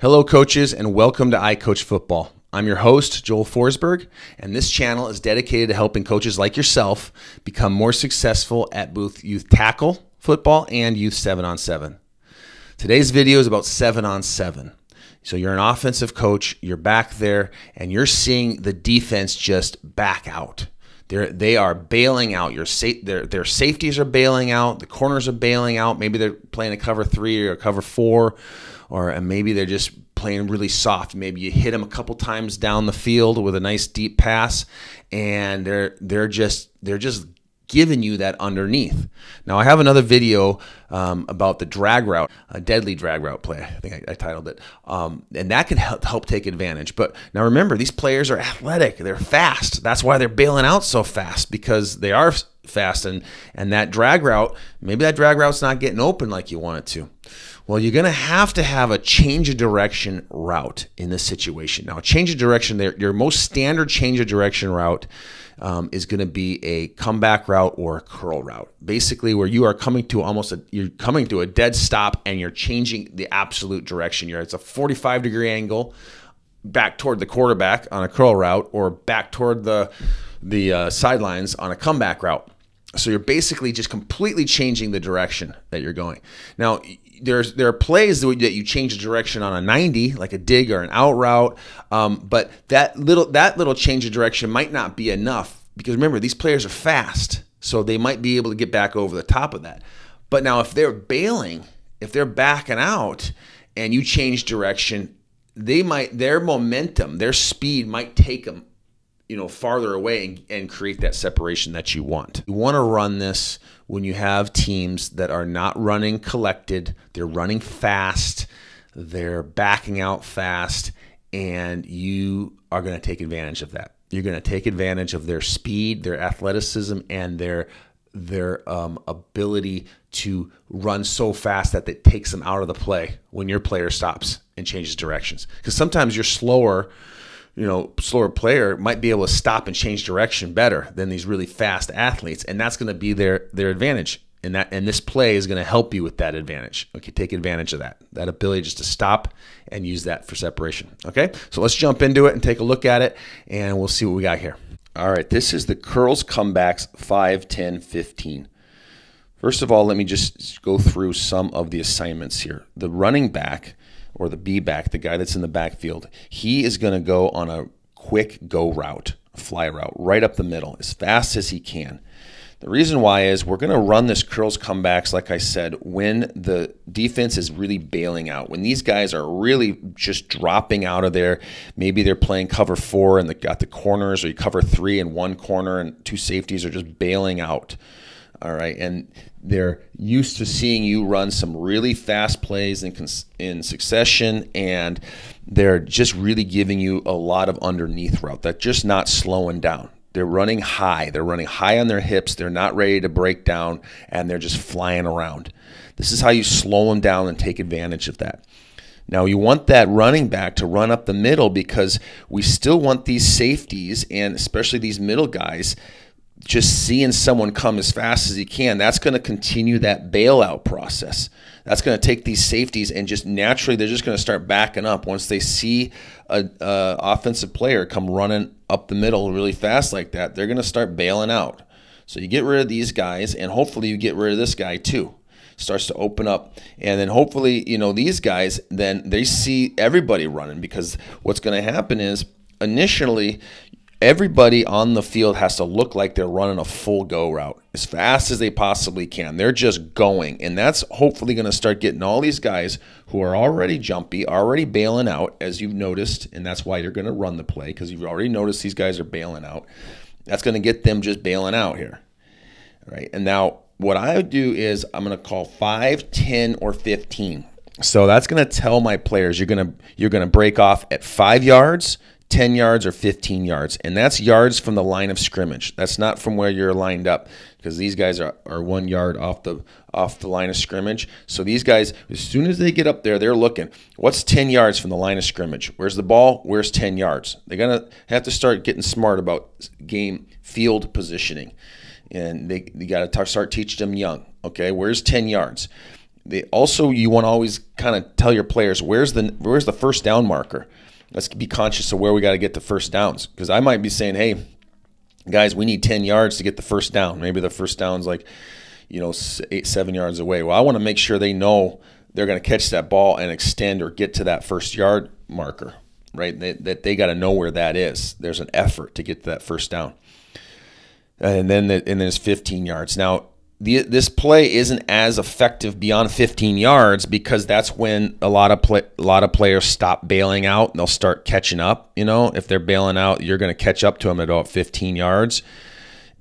Hello, coaches, and welcome to I Coach Football. I'm your host, Joel Forsberg, and this channel is dedicated to helping coaches like yourself become more successful at both youth tackle football and youth 7-on-7. Today's video is about 7-on-7. So you're an offensive coach, you're back there, and you're seeing the defense just back out. They are bailing out. Their safeties are bailing out. The corners are bailing out. Maybe they're playing a cover 3 or a cover 4, and maybe they're just playing really soft. Maybe you hit them a couple times down the field with a nice deep pass, and they're just giving you that underneath. Now I have another video about the drag route, a deadly drag route play. I think I titled it, and that can help take advantage. But now remember, these players are athletic, they're fast. That's why they're bailing out so fast, because they are fast, and that drag route, maybe that drag route's not getting open like you want it to. Well, you're going to have a change of direction route in this situation. Now, a change of direction, your most standard change of direction route is going to be a comeback route or a curl route. Basically, where you are coming to you're coming to a dead stop and you're changing the absolute direction. It's a 45-degree angle back toward the quarterback on a curl route, or back toward the sidelines on a comeback route. So you're basically just completely changing the direction that you're going. Now, there are plays that you change the direction on a 90, like a dig or an out route, but that little change of direction might not be enough, because remember, these players are fast, so they might be able to get back over the top of that. But now, if they're bailing, if they're backing out, and you change direction, their momentum, their speed might take them farther away and create that separation that you want. You want to run this when you have teams that are not running collected, they're running fast, they're backing out fast, and you are going to take advantage of that. You're going to take advantage of their speed, their athleticism, and their ability to run so fast that it takes them out of the play when your player stops and changes directions. Because sometimes your slower player might be able to stop and change direction better than these really fast athletes, and that's going to be their advantage. And this play is going to help you with that advantage. Okay, take advantage of that ability just to stop and use that for separation. Okay, so let's jump into it and take a look at it, and we'll see what we got here. All right, this is the curls comebacks 5, 10, 15. First of all, let me just go through some of the assignments here. The running back, or the B-back, the guy that's in the backfield, he is going to go on a quick go route, a fly route, right up the middle, as fast as he can. The reason why is we're going to run this curls comebacks, like I said, when the defense is really bailing out. When these guys are really just dropping out of there, maybe they're playing cover 4 and they got the corners, or you cover 3 in one corner and 2 safeties are just bailing out. All right, and they're used to seeing you run some really fast plays in succession, and they're just really giving you a lot of underneath route. They're just not slowing down. They're running high. They're running high on their hips. They're not ready to break down, and they're just flying around. This is how you slow them down and take advantage of that. Now, you want that running back to run up the middle, because we still want these safeties, and especially these middle guys, just seeing someone come as fast as he can. That's going to continue that bailout process. That's going to take these safeties, and just naturally they're just going to start backing up once they see a offensive player come running up the middle really fast like that. They're going to start bailing out. So you get rid of these guys, and hopefully you get rid of this guy too. Starts to open up, and then hopefully these guys, then they see everybody running, because what's going to happen is initially everybody on the field has to look like they're running a full go route as fast as they possibly can. They're just going, and that's hopefully going to start getting all these guys who are already jumpy, already bailing out, as you've noticed, and that's why you're going to run the play, because you've already noticed these guys are bailing out. That's going to get them just bailing out here. All right, and now what I would do is I'm going to call 5, 10, or 15. So that's going to tell my players you're going to break off at 5 yards, 10 yards, or 15 yards, and that's yards from the line of scrimmage. That's not from where you're lined up, because these guys are 1 yard off the line of scrimmage. So these guys, as soon as they get up there, they're looking, what's 10 yards from the line of scrimmage? Where's the ball? Where's 10 yards? They're going to have to start getting smart about game field positioning, and they got to start teaching them young. Okay, where's 10 yards? Also, you want to always kind of tell your players where's the first down marker. Let's be conscious of where we got to get the first downs, because I might be saying, hey, guys, we need 10 yards to get the first down. Maybe the first down's like, 7 yards away. Well, I want to make sure they know they're going to catch that ball and extend or get to that first yard marker, right? That they got to know where that is. There's an effort to get to that first down. And then it's 15 yards. Now, this play isn't as effective beyond 15 yards because that's when a lot of players stop bailing out and they'll start catching up. If they're bailing out, you're going to catch up to them at about 15 yards.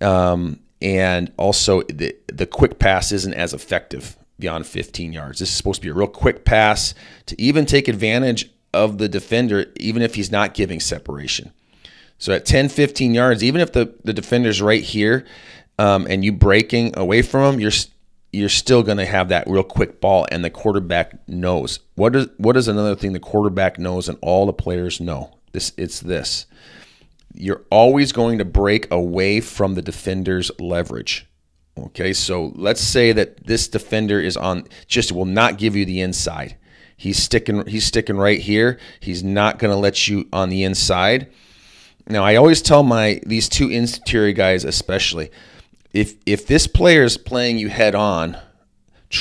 And also, the quick pass isn't as effective beyond 15 yards. This is supposed to be a real quick pass to even take advantage of the defender, even if he's not giving separation. So at 10, 15 yards, even if the defender's right here and you breaking away from him, you're still going to have that real quick ball, and the quarterback knows. What is another thing the quarterback knows and all the players know? It's this. You're always going to break away from the defender's leverage. Okay, so let's say that this defender will not give you the inside. He's sticking right here. He's not going to let you on the inside. Now, I always tell these two interior guys especially, if this player is playing you head on,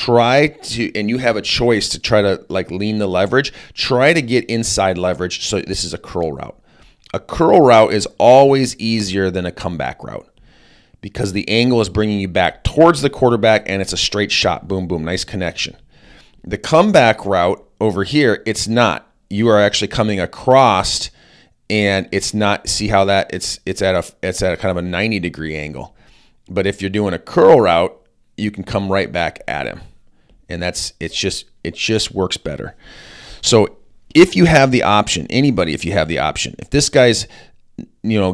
and you have a choice to try to lean the leverage, try to get inside leverage. So this is a curl route. A curl route is always easier than a comeback route because the angle is bringing you back towards the quarterback and it's a straight shot. Boom, boom, nice connection. The comeback route over here, it's not. You are actually coming across, and it's not. See how that it's at a kind of a 90-degree angle. But if you're doing a curl route, you can come right back at him, and it just works better. So if you have the option, if this guy's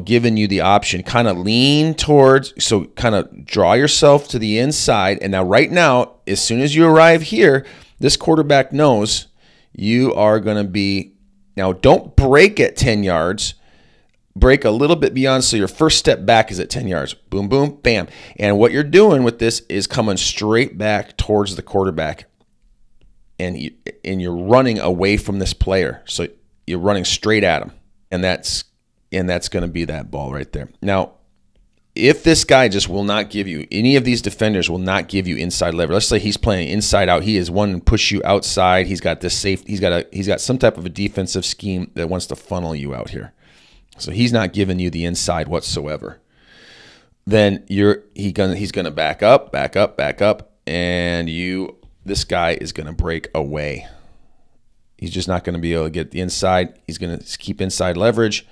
giving you the option, kind of lean towards, so kind of draw yourself to the inside. And right now, as soon as you arrive here, this quarterback knows you are going to be. Now, don't break at 10 yards. Break a little bit beyond, so your first step back is at 10 yards. Boom, boom, bam. And what you're doing with this is coming straight back towards the quarterback. And you're running away from this player. So you're running straight at him. And that's going to be that ball right there. Now, if this guy just will not give you, any of these defenders will not give you inside leverage. Let's say he's playing inside out. He is wanting to push you outside. He's got this safe. He's got some type of a defensive scheme that wants to funnel you out here. So he's not giving you the inside whatsoever. Then he's gonna back up, and this guy is gonna break away. He's just not gonna be able to get the inside. He's gonna keep inside leverage.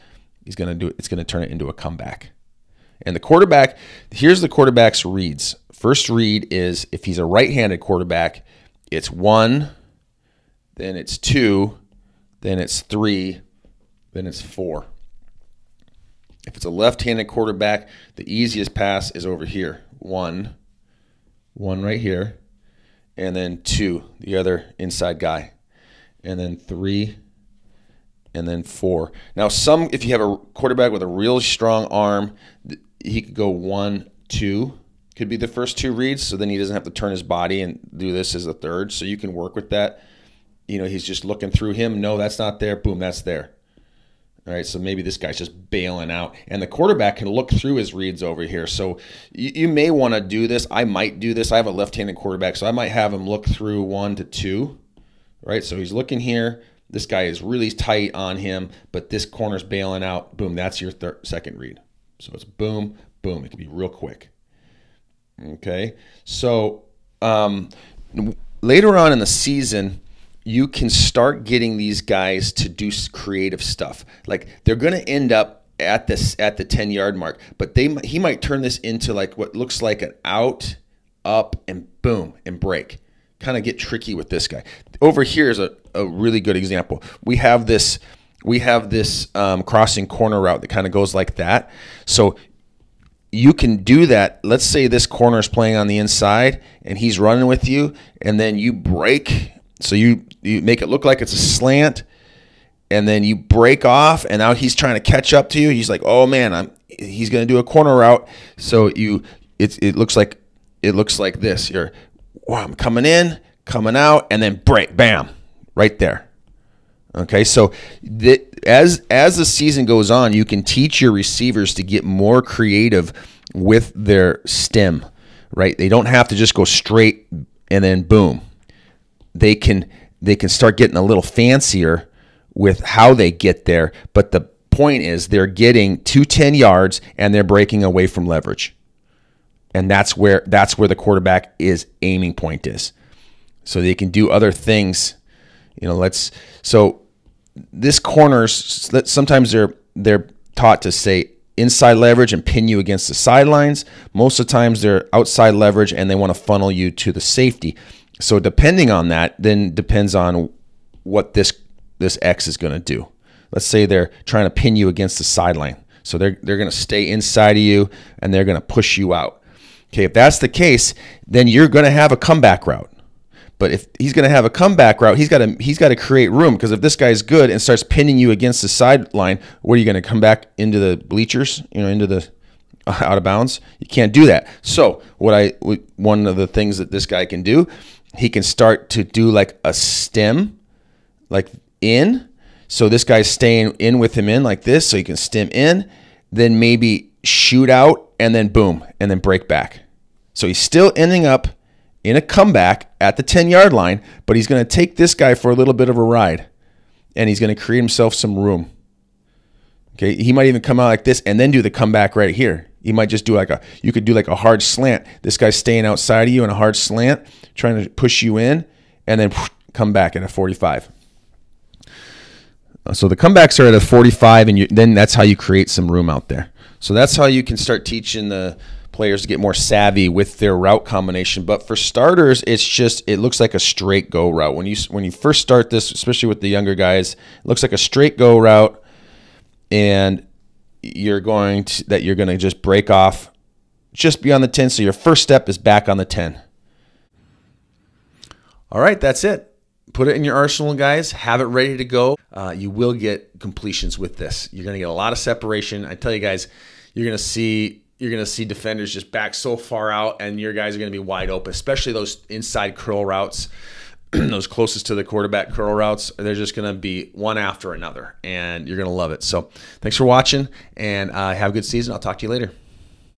It's gonna turn it into a comeback. And here's the quarterback's reads. First read is, if he's a right-handed quarterback, it's 1, then it's 2, then it's 3, then it's 4. If it's a left-handed quarterback, the easiest pass is over here. 1 right here, and then 2, the other inside guy, and then 3, and then 4. Now, if you have a quarterback with a really strong arm, he could go 1, 2, could be the first 2 reads, so then he doesn't have to turn his body and do this as a third, so you can work with that. He's just looking through him. No, that's not there. Boom, that's there. All right, so maybe this guy's just bailing out, and the quarterback can look through his reads over here. So you may want to do this. I might do this. I have a left-handed quarterback, so I might have him look through 1 to 2. Right, so he's looking here. This guy is really tight on him, but this corner's bailing out. Boom, that's your second read. So it's boom, boom. It can be real quick. Okay, so later on in the season, you can start getting these guys to do creative stuff. Like, they're going to end up at the 10-yard mark, but he might turn this into what looks like an out, up, and boom, and break. Kind of get tricky with this guy. Over here is a really good example. We have this crossing corner route that kind of goes like that. So you can do that. Let's say this corner is playing on the inside and he's running with you, and then you break. So you make it look like it's a slant, and then you break off, and now he's trying to catch up to you. He's like, oh man, he's going to do a corner route. So it looks like this. Wow, I'm coming in, coming out, and then break, bam, right there. Okay, so as the season goes on, you can teach your receivers to get more creative with their stem, right? They don't have to just go straight and then boom. They can start getting a little fancier with how they get there, but the point is they're getting to 10 yards and they're breaking away from leverage. And that's where the quarterback is aiming point is. So they can do other things. So this corners, sometimes they're taught to say inside leverage and pin you against the sidelines. Most of the times they're outside leverage and they want to funnel you to the safety. So depending on that, then depends on what this X is going to do. Let's say they're trying to pin you against the sideline. So they're going to stay inside of you and they're going to push you out. Okay, if that's the case, then you're going to have a comeback route. But if he's going to have a comeback route, he's got to create room, because if this guy's good and starts pinning you against the sideline, where are you going to come back into the bleachers, into the out of bounds? You can't do that. So one of the things that this guy can do, he can start to do like a stem, like in. So this guy's staying in with him in like this, so you can stem in, then maybe shoot out, and then boom, and then break back. So he's still ending up in a comeback at the 10-yard line, but he's going to take this guy for a little bit of a ride, and he's going to create himself some room. Okay, he might even come out like this and then do the comeback right here. He might just do you could do like a hard slant. This guy's staying outside of you in a hard slant, trying to push you in, and then come back at a 45. So the comebacks are at a 45, and then that's how you create some room out there. So that's how you can start teaching the players to get more savvy with their route combination. But for starters, it looks like a straight go route. When you first start this, especially with the younger guys, it looks like a straight go route, and you're going to just break off just beyond the 10. So your first step is back on the 10. All right, that's it. Put it in your arsenal, guys. Have it ready to go. You will get completions with this. You're going to get a lot of separation. I tell you guys, you're going to see defenders just back so far out, and your guys are going to be wide open, especially those inside curl routes, those closest to the quarterback curl routes. They're just going to be one after another, and you're going to love it. So thanks for watching, and have a good season. I'll talk to you later.